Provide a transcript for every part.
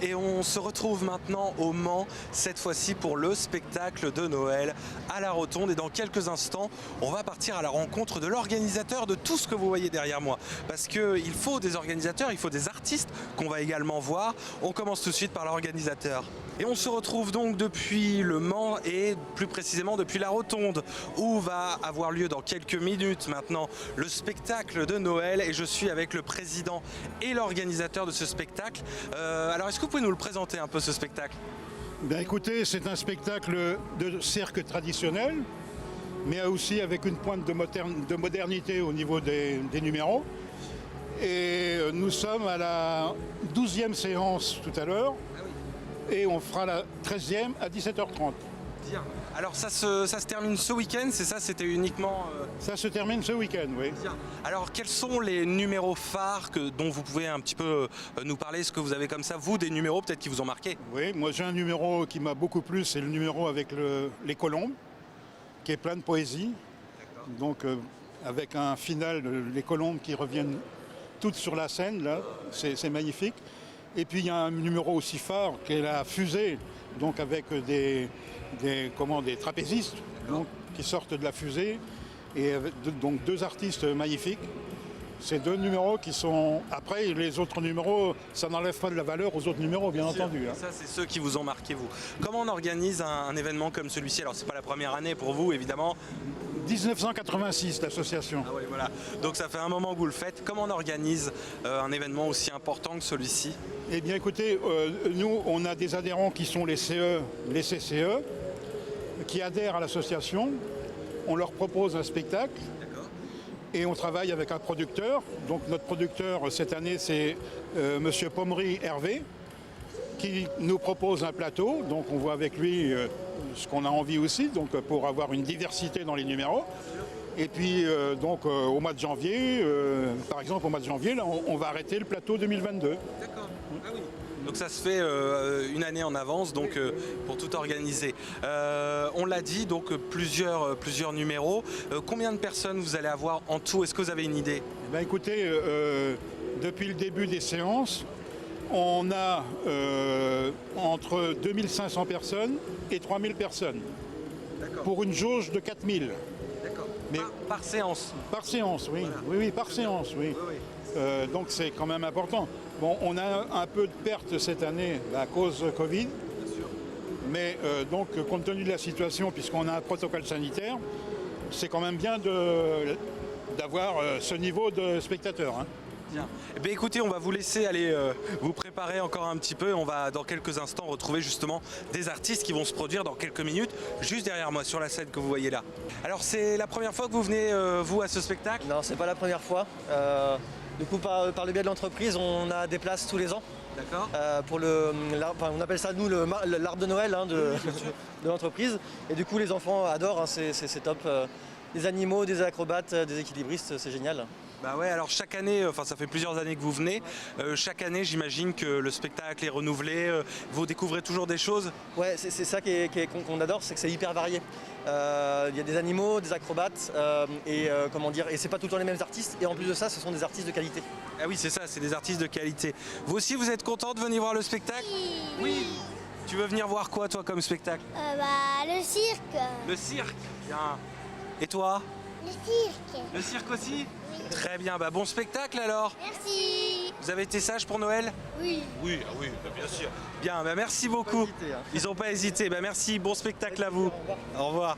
Et on se retrouve maintenant au Mans, cette fois-ci pour le spectacle de Noël à la Rotonde. Et dans quelques instants, on va partir à la rencontre de l'organisateur de tout ce que vous voyez derrière moi. Parce qu'il faut des organisateurs, il faut des artistes qu'on va également voir. On commence tout de suite par l'organisateur. Et on se retrouve donc depuis le Mans et plus précisément depuis la Rotonde où va avoir lieu dans quelques minutes maintenant le spectacle de Noël et je suis avec le président et l'organisateur de ce spectacle. Alors est-ce que vous pouvez nous le présenter un peu ce spectacle? Ben écoutez, c'est un spectacle de cirque traditionnel mais aussi avec une pointe de modernité au niveau des numéros. Et nous sommes à la 12e séance tout à l'heure. Et on fera la 13e à 17h30. Bien. Alors ça se termine ce week-end, c'est ça? C'était uniquement... Ça se termine ce week-end, oui. Bien. Alors quels sont les numéros phares dont vous pouvez un petit peu nous parler? Est-ce que vous avez comme ça, vous, des numéros peut-être qui vous ont marqué? Oui, moi j'ai un numéro qui m'a beaucoup plu, c'est le numéro avec les colombes, qui est plein de poésie. Donc avec un final, les colombes qui reviennent toutes sur la scène, là, c'est magnifique. Et puis il y a un numéro aussi phare qui est la fusée, donc avec des trapézistes donc, qui sortent de la fusée, et donc deux artistes magnifiques. Ces deux numéros qui sont... Après, les autres numéros, ça n'enlève pas de la valeur aux autres numéros, bien entendu. Hein. Ça, c'est ceux qui vous ont marqué, vous. Comment on organise un événement comme celui-ci? Alors, c'est pas la première année pour vous, évidemment. 1986, l'association. Ah oui, voilà. Donc ça fait un moment que vous le faites. Comment on organise un événement aussi important que celui-ci? Eh bien, écoutez, nous, on a des adhérents qui sont les CE, les CCE, qui adhèrent à l'association. On leur propose un spectacle. Et on travaille avec un producteur. Donc notre producteur cette année, c'est Monsieur Pommery Hervé, qui nous propose un plateau. Donc on voit avec lui ce qu'on a envie aussi, donc pour avoir une diversité dans les numéros. Et puis donc au mois de janvier, par exemple au mois de janvier, là, on va arrêter le plateau 2022. D'accord. Ah oui. Donc ça se fait une année en avance, donc pour tout organiser. On l'a dit, donc plusieurs numéros. Combien de personnes vous allez avoir en tout? Est-ce que vous avez une idée? Eh bien, écoutez, depuis le début des séances, on a entre 2500 personnes et 3000 personnes. Pour une jauge de 4000. D'accord. Mais par séance? Par séance, oui. Voilà. Oui, par séance, oui. Donc c'est quand même important. Bon, on a un peu de perte cette année à cause de Covid. Bien sûr. Mais donc, compte tenu de la situation, puisqu'on a un protocole sanitaire, c'est quand même bien d'avoir ce niveau de spectateurs. Hein. Bien. Eh bien, écoutez, on va vous laisser aller vous préparer encore un petit peu. On va dans quelques instants retrouver justement des artistes qui vont se produire dans quelques minutes, juste derrière moi, sur la scène que vous voyez là. Alors, c'est la première fois que vous venez, vous, à ce spectacle? Non, c'est pas la première fois. Du coup, par le biais de l'entreprise, on a des places tous les ans. D'accord. On appelle ça, nous, l'arbre de Noël de l'entreprise. Et du coup, les enfants adorent, hein, c'est top. Des animaux, des acrobates, des équilibristes, c'est génial. Bah ouais, alors chaque année, enfin ça fait plusieurs années que vous venez, chaque année j'imagine que le spectacle est renouvelé, vous découvrez toujours des choses? Ouais, c'est ça qu'on adore, c'est que c'est hyper varié. Il y a des animaux, des acrobates, et c'est pas tout le temps les mêmes artistes, et en plus de ça, ce sont des artistes de qualité. Ah oui, c'est ça, c'est des artistes de qualité. Vous aussi, vous êtes content de venir voir le spectacle? Oui. Tu veux venir voir quoi, toi, comme spectacle? Le cirque. Le cirque, bien. Et toi? Le cirque. Le cirque aussi? Oui. Très bien, bah bon spectacle alors. Merci. Vous avez été sage pour Noël? Oui. Oui, oui, bah bien sûr. Bien, bah merci beaucoup. Ils n'ont pas hésité, bah merci, bon spectacle à vous. Au revoir.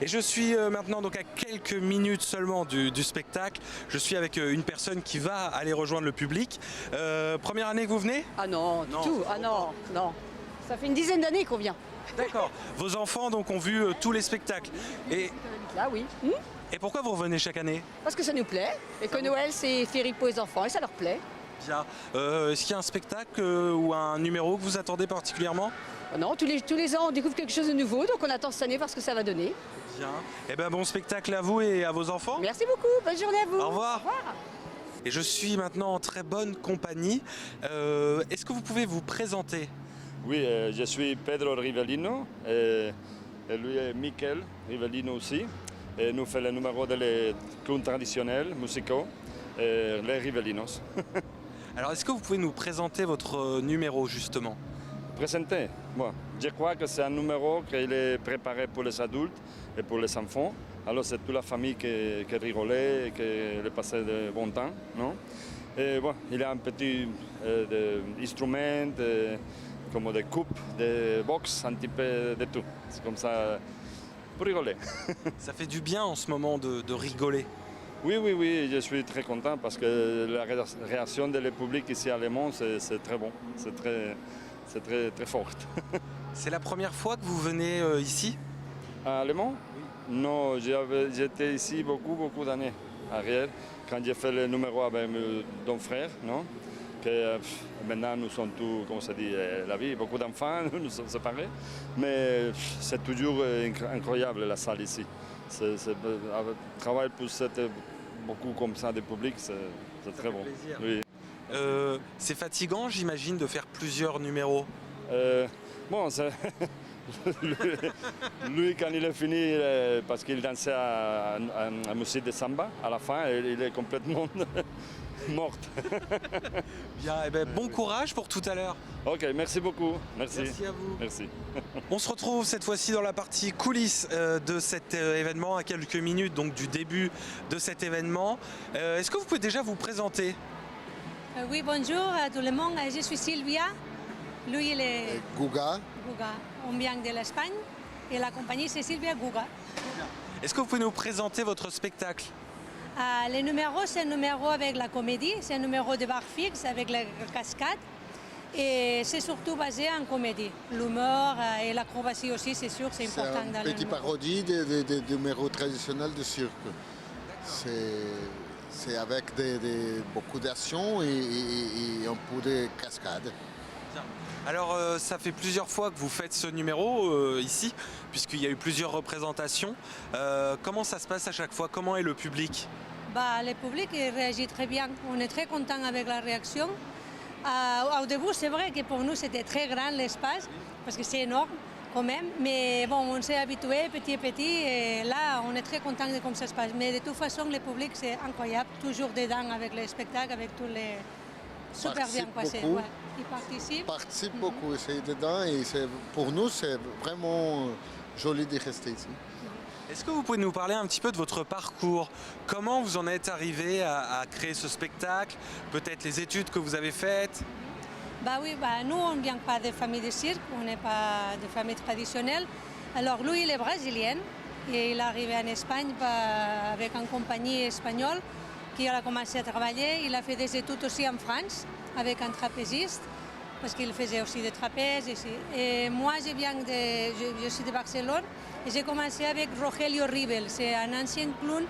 Et je suis maintenant donc à quelques minutes seulement du spectacle. Je suis avec une personne qui va aller rejoindre le public. Première année que vous venez? Ah non, du tout. Ah non, non. Ça fait une dizaine d'années qu'on vient. D'accord. Vos enfants donc ont vu tous les spectacles. Et là, oui. Et pourquoi vous revenez chaque année? Parce que ça nous plaît. Et que Noël, c'est féerique pour les enfants et ça leur plaît. Bien. Est-ce qu'il y a un spectacle ou un numéro que vous attendez particulièrement? Non, tous les ans, on découvre quelque chose de nouveau. Donc on attend cette année parce que ça va donner. Bien. Eh bien, bon spectacle à vous et à vos enfants. Merci beaucoup. Bonne journée à vous. Au revoir. Au revoir. Et je suis maintenant en très bonne compagnie. Est-ce que vous pouvez vous présenter? Oui, je suis Pedro Rivellino et lui est Michael Rivellino aussi. Et nous faisons le numéro des clowns traditionnels, musicaux, les Rivellinos. Alors est-ce que vous pouvez nous présenter votre numéro justement? Présenté. Bon, je crois que c'est un numéro qui est préparé pour les adultes et pour les enfants. Alors c'est toute la famille qui rigolait et qui passait de bon temps, non? Et bon, il y a un petit instrument, comme des coupes, des box, un petit peu de tout. C'est comme ça, pour rigoler. Ça fait du bien en ce moment de rigoler. Oui, je suis très content parce que la réaction du public ici à Le Mans, c'est très bon, c'est très forte. C'est la première fois que vous venez ici? À Le Mans? Non, j'étais ici beaucoup d'années arrière, quand j'ai fait le numéro avec mon frère, non? Que, maintenant nous sommes tous, comme ça dit, la vie, beaucoup d'enfants, nous sommes séparés, mais c'est toujours incroyable la salle ici. Travailler pour beaucoup comme ça de public, c'est très bon. Plaisir. Oui. C'est fatigant, j'imagine, de faire plusieurs numéros. Bon, lui, quand il est fini, parce qu'il dansait à musique de samba, à la fin, il est complètement mort. Bien, eh ben, bon courage pour tout à l'heure. Ok, merci beaucoup. Merci. Merci à vous. Merci. On se retrouve cette fois-ci dans la partie coulisses de cet événement, à quelques minutes donc du début de cet événement. Est-ce que vous pouvez déjà vous présenter? Oui, bonjour à tout le monde. Je suis Sylvia. Lui, il est Guga. Guga. On vient de l'Espagne et la compagnie, c'est Sylvia Guga. Est-ce que vous pouvez nous présenter votre spectacle? Le numéro, c'est un numéro avec la comédie. C'est un numéro de bar fixe avec la cascade. Et c'est surtout basé en comédie. L'humour et l'acrobatie aussi, c'est sûr, c'est important dans le C'est une petite parodie des numéros traditionnels de cirque. C'est avec beaucoup d'action et un peu de cascade. Alors ça fait plusieurs fois que vous faites ce numéro ici, puisqu'il y a eu plusieurs représentations. Comment ça se passe à chaque fois? Comment est le public? Le public il réagit très bien. On est très content avec la réaction. Au début, c'est vrai que pour nous, c'était très grand l'espace, parce que c'est énorme quand même. Mais bon, on s'est habitué petit à petit, et là, on est très content de comment ça se passe. Mais de toute façon, le public, c'est incroyable, toujours dedans avec les spectacles, avec tous les... Super bien passé. Ouais. Ils participent. Participe beaucoup, c'est dedans et pour nous, c'est vraiment joli de rester ici. Est-ce que vous pouvez nous parler un petit peu de votre parcours? Comment vous en êtes arrivé à créer ce spectacle? Peut-être les études que vous avez faites? Nous, on ne vient pas de famille de cirque, on n'est pas de famille traditionnelle. Alors lui, il est brésilien et il est arrivé en Espagne avec une compagnie espagnole qui a commencé à travailler. Il a fait des études aussi en France avec un trapéziste parce qu'il faisait aussi des trapèzes ici. Et moi, je suis de Barcelone et j'ai commencé avec Rogelio Ribel. C'est un ancien clown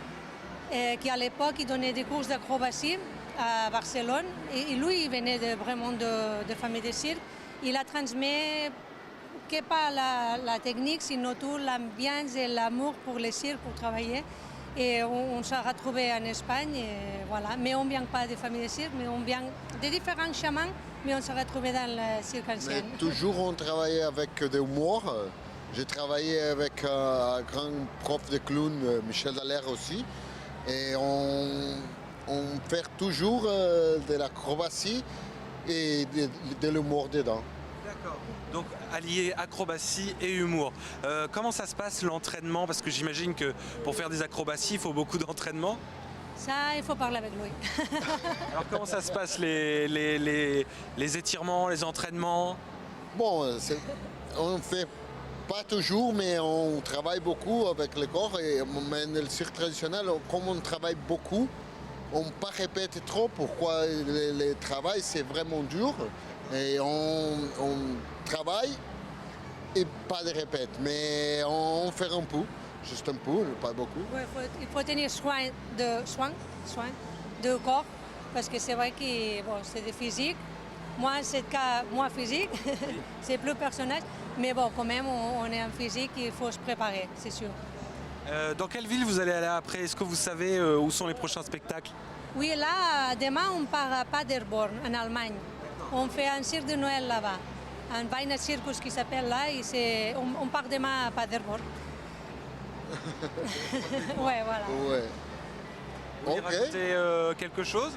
qui à l'époque il donnait des cours d'acrobatie à Barcelone. Et lui, il venait vraiment de famille de cirque. Il a transmis que pas la technique, sinon tout l'ambiance et l'amour pour le cirque, pour travailler. Et on s'est retrouvés en Espagne, et voilà. Mais on ne vient pas de famille de cirque, mais on vient de différents chamans, mais on s'est retrouvés dans le cirque ancien. Mais toujours on travaillait avec de l'humour. J'ai travaillé avec un grand prof de clown, Michel Dallaire aussi. Et on fait toujours de l'acrobatie et de l'humour dedans. D'accord. Donc allier acrobatie et humour. Comment ça se passe l'entraînement? Parce que j'imagine que pour faire des acrobaties, il faut beaucoup d'entraînement. Ça, il faut parler avec lui. Alors comment ça se passe les étirements, les entraînements? Bon, on fait pas toujours, mais on travaille beaucoup avec le corps. Et le cirque traditionnel, comme on travaille beaucoup, on ne pas répète trop pourquoi le travail c'est vraiment dur. Et on travaille et pas de répète, mais on fait un peu, juste un peu, pas beaucoup. Ouais, il faut tenir soin du corps, parce que c'est vrai que bon, c'est des physiques. Moi, c'est le cas, moi physique, c'est plus personnel, mais bon, quand même, on est en physique, il faut se préparer, c'est sûr. Dans quelle ville vous allez aller après? Est-ce que vous savez où sont les prochains spectacles? Oui, là, demain, on part à Paderborn, en Allemagne. On fait un cirque de Noël là-bas, un Weihnachts Circus qui s'appelle là, et on part demain à Paderborn. Ouais, voilà. Ouais. Vous voulez rajouter quelque chose?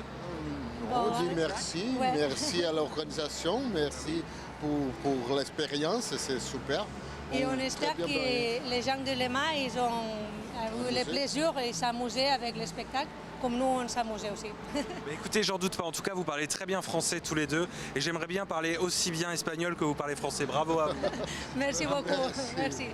bon, On dit merci, Ouais. merci à l'organisation, merci pour l'expérience, c'est super. Et on espère très que bien parlé. les gens de Lema, ils ont eu le plaisir et s'amuser avec le spectacle, comme nous, on s'amusait aussi. Mais écoutez, j'en doute pas. En tout cas, vous parlez très bien français tous les deux. Et j'aimerais bien parler aussi bien espagnol que vous parlez français. Bravo à vous. Merci beaucoup. Merci. Merci.